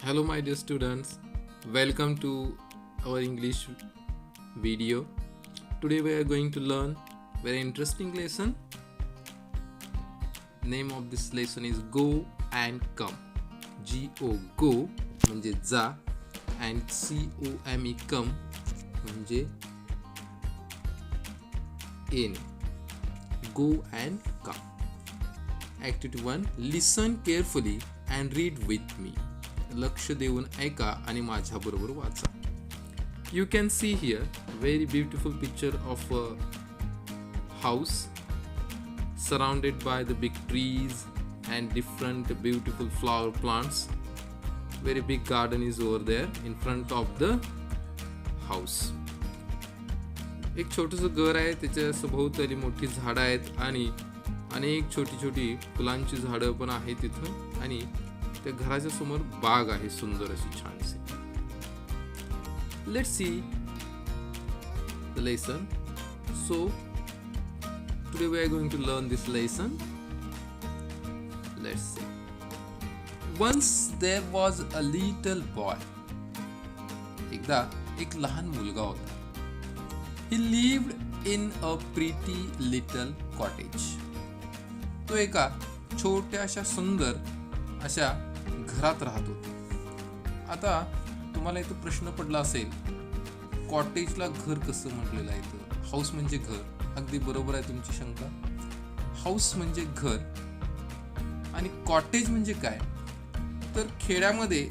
Hello, my dear students. Welcome to our English video. Today we are going to learn very interesting lesson. Name of this lesson is Go and Come. Go go म्हणजे जा and come come म्हणजे येणे. Go and come. Activity 1. Listen carefully and read with me. लक्ष देऊन ऐका आणि माझ्या बरोबर वाचा. You can see here very beautiful picture of a house surrounded by the big trees and different beautiful flower plants. Very big garden is over there in front of the house. एक छोटंसं घर आहे, त्याच्या सभोवताली मोठी झाडं आहेत आणि अनेक छोटी छोटी फुलांची झाडं पण आहेत तिथं आणि त्या घराच्या समोर बाग आहे सुंदर अशी छानशी. Let's see the lesson. So today we are going to learn this lesson. Let's see. Once there was a little boy. एकदा एक लहान मुलगा होता. He lived in a pretty little cottage. तो एका छोट्याशा सुंदर अशा घरात राहत होता. आता तुम्हाला इथं प्रश्न पडला असेल, कॉटेजला घर कसं म्हटलेलं आहे इथं? हाऊस म्हणजे घर. अगदी बरोबर आहे तुमची शंका. हाऊस म्हणजे घर आणि कॉटेज म्हणजे काय? तर खेड्यामध्ये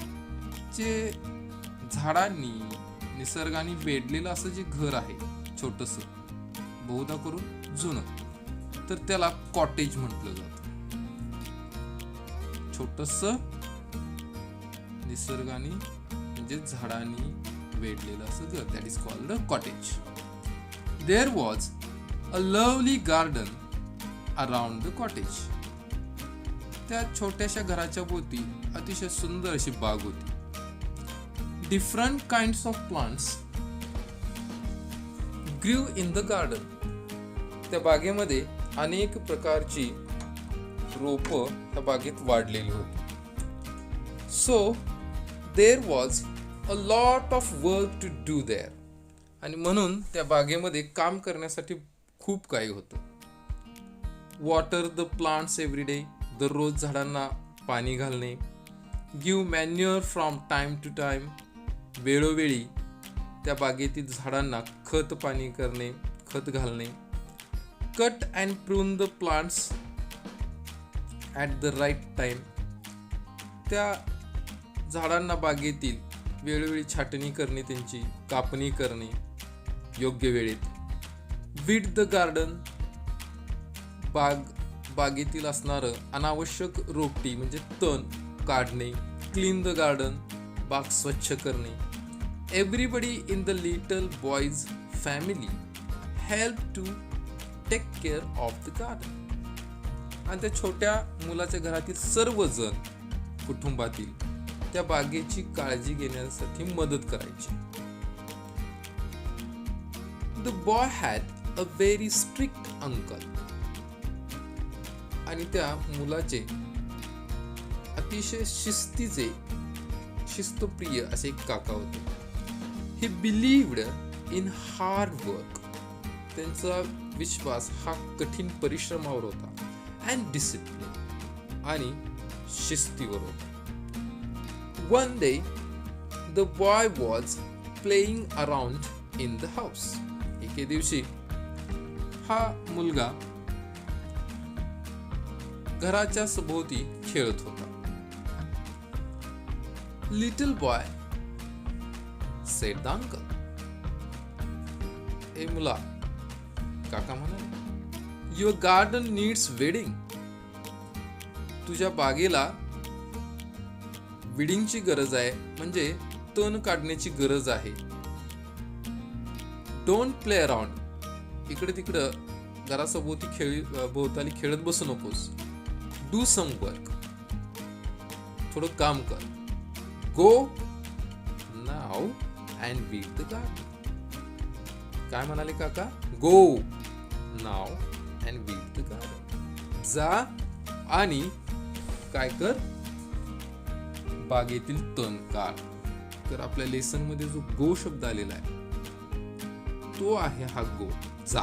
जे झाडांनी निसर्गाने वेढलेलं असं जे घर आहे छोटंसं, बहुधा करून जुनं, तर त्याला कॉटेज म्हटलं जातं. छोटंसं निसर्गाने म्हणजे झाडांनी वेढलेलं असं घर, that is called a cottage. There was a lovely garden around the cottage. त्या छोट्याशा घराच्या भोवती अतिशय सुंदर अशी बाग होती. Different kinds of plants grew in the garden. त्या बागेमध्ये अनेक प्रकारची रोपं त्या बागेत वाढलेली होती. So there was a lot of work to do there. आणि म्हणून त्या बागेमध्ये काम करण्यासाठी खूप काही होतं. Water the plants every day. दररोज झाडांना पाणी घालणे. Give manure from time to time. वेळोवेळी त्या बागेतील झाडांना खत पाणी करणे, खत घालणे. Cut and prune the plants at the right time. त्या झाडांना बागेतील वेळोवेळी छाटणी करणे, त्यांची कापणी करणे योग्य वेळेत. Weed the garden. बागेतील असणारं अनावश्यक रोपटी म्हणजे तण काढणे. Clean the garden. बाग स्वच्छ करणे. Everybody in the little boy's family help to take care of the garden. आणि त्या छोट्या मुलाच्या घरातील सर्वजण कुटुंबातील त्या बागेची काळजी घेण्यासाठी मदत करायची. The boy had a very strict uncle. आणि त्या मुलाचे अतिशय शिस्तप्रिय असे एक काका होते. ही बिलीव्ड इन हार्ड वर्क. त्यांचा विश्वास हा कठीण परिश्रमावर होता. अँड डिसिप्लिन आणि शिस्तीवर होता. One day, the boy was playing around in the house. एके दिवशी हा मुलगा घराच्या सभोवती खेळत होता. Little boy said the uncle. ए मुला, काका म्हणाले, your garden needs weeding. तुझ्या बागेला विडिंगची गरज आहे, म्हणजे तण काढण्याची गरज आहे. Don't play around. इकडे तिकडं घरासभोवती भोवताली खेळत बसू नकोस. Do some work. थोडं काम कर. Go now and weed the garden. काय म्हणाले काका? Go now and weed the garden. जा आणि काय कर? बागेतील तण काढ. तर आपल्या लेसन मध्ये जो गो शब्द आलेला आहे तो आहे हा गो, जा.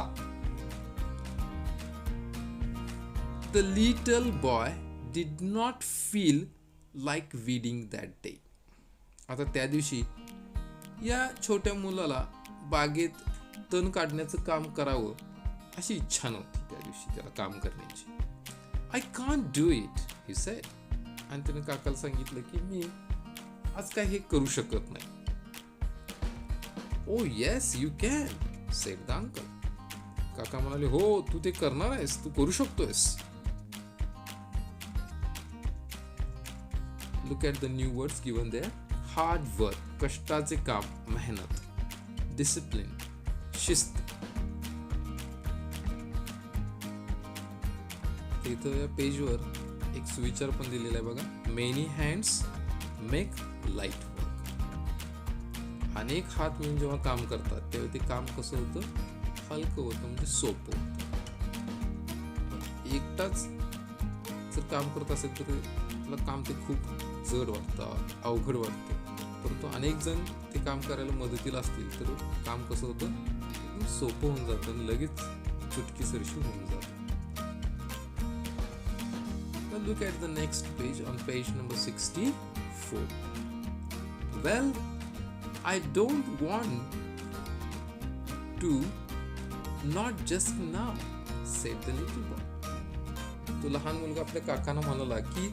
The little boy did not feel like weeding that day. आता त्या दिवशी या छोट्या मुलाला बागेत तण काढण्याचं काम करावं अशी इच्छा नव्हती त्या दिवशी त्याला काम करण्याची. I can't do it, he said. आणि त्याने काकाला सांगितलं की मी आज काय हे करू शकत नाही. Oh yes, you can, said the uncle. काका म्हणाले, हो तू ते करणार आहेस, तू करू शकतोयस. Look at the new words given there. Hard work, कष्टाचे काम, मेहनत. Discipline, शिस्त. इथं या पेजवर एक सुविचार पण दिलेला आहे बघा. Many hands make light work. अनेक हात मिळून जेव्हा काम करतात तेव्हा ते काम कसं होतं, हलकं होतं, म्हणजे सोपं होतं. एकटाच जर काम करत असेल तर आपलं काम ते खूप जड वाटतं, अवघड वाटतं. परंतु अनेक जण ते काम करायला मदतीला असतील तर काम कसं होतं, एकदम सोपं होऊन जातं आणि लगेच चुटकीसरशी होऊन जातं. Now look at the next page on page number 64. Well, I don't want to, not just now, said the little boy. तो लहान मुलगा आपल्या काकांना म्हणाला की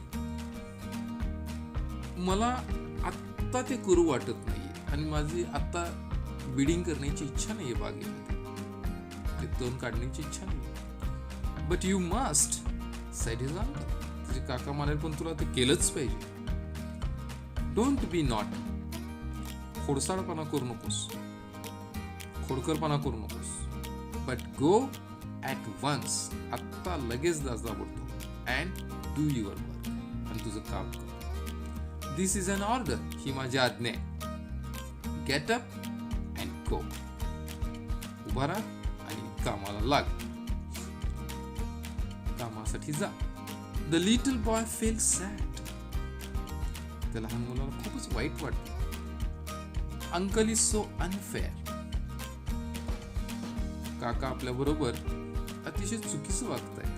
मला आत्ता ते करू वाटत नाहीये आणि माझी आता बिडिंग करण्याची इच्छा नाहीये बागेमध्ये, ते तण काढण्याची इच्छा नाही. But you must, sed his uncle. तुझे काका म्हणाले पण तुला ते केलंच पाहिजे. डोंट बी नॉट, खोडसाळपणा करू नकोस, खोडकरपणा करू नकोस. बट गो ॲट वन्स, आत्ता लगेच जा बोलतो. अँड डू युअर वर्क, आणि तुझं काम कर. दिस इज अन ऑर्डर, ही माझी आज्ञा आहे. गेट अप अँड गो, उभा राहा आणि कामाला लाग, कामासाठी जा. The little boy feel sad. त्या लहान मुलाला खूपच वाईट वाटतं. Uncle is so unfair. काका आपल्या बरोबर अतिशय चुकीचं वागतायत.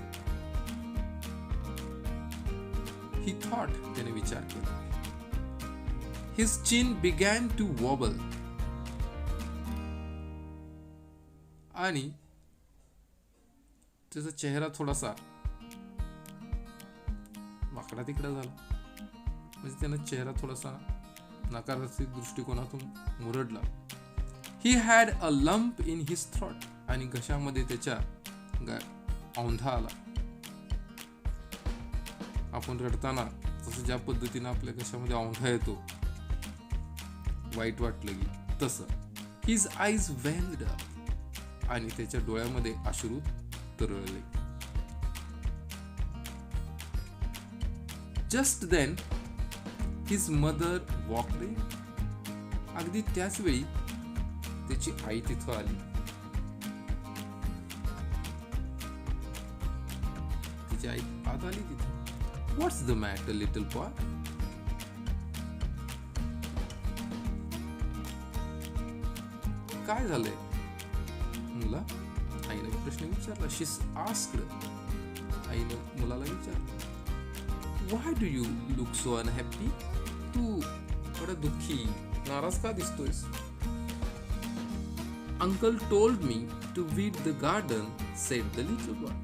ही थॉट, त्याने विचार केला. His chin began to wobble. आणि त्याचा चेहरा थोडासा वाकडा तिकडा झाला, म्हणजे त्याचा चेहरा थोडासा नकारात्मक दृष्टिकोनातून मुरडला. He had a lump in his throat. आणि घशामध्ये त्याच्या औंधा आला. आपण रडताना जसं ज्या पद्धतीने आपल्या घशामध्ये औंधा येतो, वाईट वाटलं की तसं. His eyes welled up. आणि त्याच्या डोळ्यामध्ये अश्रू तरळले. Just then his mother walked in. अगदी त्याच वेळी त्याची आई तिथं आली. तिची आई आत आली तिथं. What's the matter, little boy? काय झालंय मुला? आईने प्रश्न विचारला. She asked. आईने मुलाला विचारलं. Why do you look so unhappy? तू बडा दुःखी, नाराज का दिसतोयस? Uncle told me to weed the garden, said the little boy.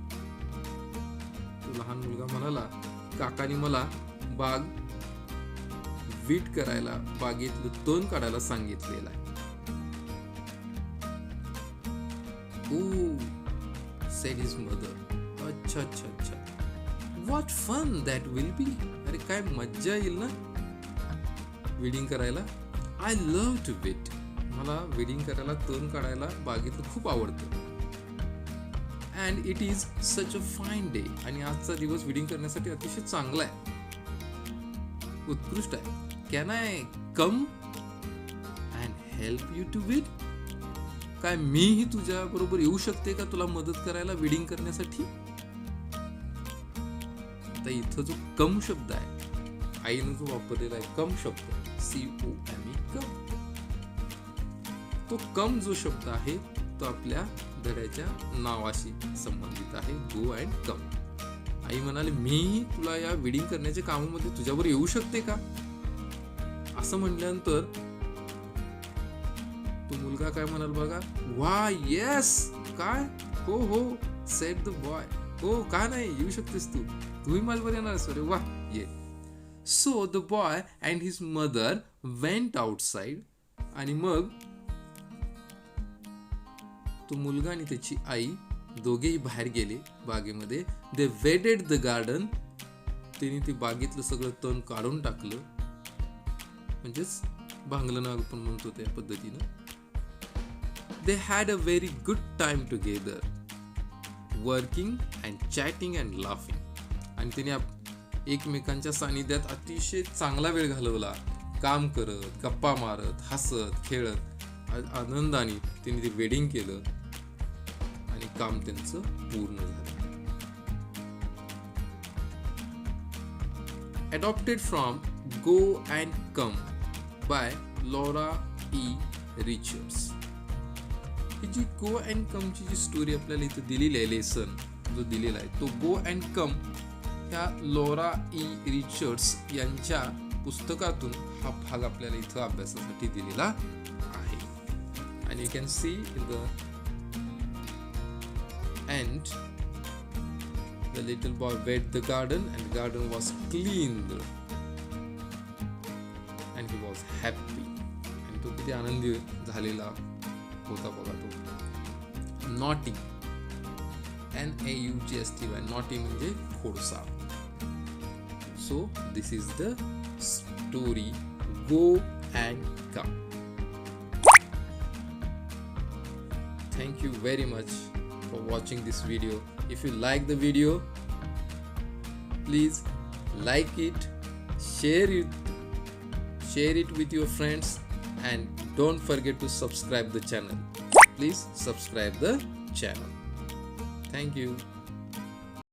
तो लहान मुलगा म्हणाला, काकानी मला बाग वीट करायला, बागेतलं तण काढायला सांगितलेलं आहे. Oh, said his mother. अच्छा. What fun that will be. अरे काय मज्जा येईल ना वीडिंग करायला. I love to weed. मला वीडिंग करायला, तण काढायला बागेतलं खूप आवडतं. And it is such a fine day. आणि आजचा दिवस वीडिंग करण्यासाठी अतिशय चांगला आहे, उत्कृष्ट आहे. Can I come and help you to weed? काय मीही तुझ्या बरोबर येऊ शकते का तुला मदत करायला वीडिंग करण्यासाठी? आता इथं जो कम शब्द आहे आईनं जो वापरलेला आहे कम शब्द, COME, कम. तो कम जो शब्द आहे तो आपल्या धड्याच्या नावाशी संबंधित आहे, गो अँड कम. आई म्हणाले मी तुला या विडिंग करण्याच्या कामामध्ये तुझ्यावर येऊ शकते का? असं म्हटल्यानंतर तो मुलगा काय म्हणाल बघा, वा येस, काय, हो हो, सेड द बॉय, हो का नाही, येऊ शकतेस तूही माझ्यावर येणार आहेस, अरे वा, ये. So the boy and his mother went outside. आणि मग तो मुलगा आणि त्याची आई दोघेही बाहेर गेले बागेमध्ये. दे वेडेड द गार्डन. त्यांनी ते बागेतलं सगळं तण काढून टाकलं, म्हणजेच भांगलं ना आपण म्हणतो त्या पद्धतीनं. They had a very good time together, working and chatting and laughing. आणि त्यांनी एकमेकांच्या सानिध्यात अतिशय चांगला वेळ घालवला, काम करत, गप्पा मारत, हसत खेळत आनंदाने त्यांनी ते वेडिंग केलं आणि काम त्यांचं पूर्ण झालं. Adopted from Go and Come by Laura E. Richards. ही जी गो अँड कम ची जी स्टोरी आपल्याला इथं दिलेली आहे, लेसन जो दिलेला आहे तो गो अँड कम ह्या लॉरा ई रिचर्ड्स यांच्या पुस्तकातून हा भाग आपल्याला इथं अभ्यासासाठी दिलेला आहे. आणि you can see in the end the little boy went the garden and the garden was cleaned and he was happy. आणि तो किती आनंदी झालेला होता बघा तो. नॉटी, NAUGSTY, नॉटी म्हणजे खोडसाळ. So this is the story go and come. Thank you very much for watching this video. If you like the video, please like it, share it with your friends, and don't forget to subscribe the channel. Please subscribe the channel. Thank you.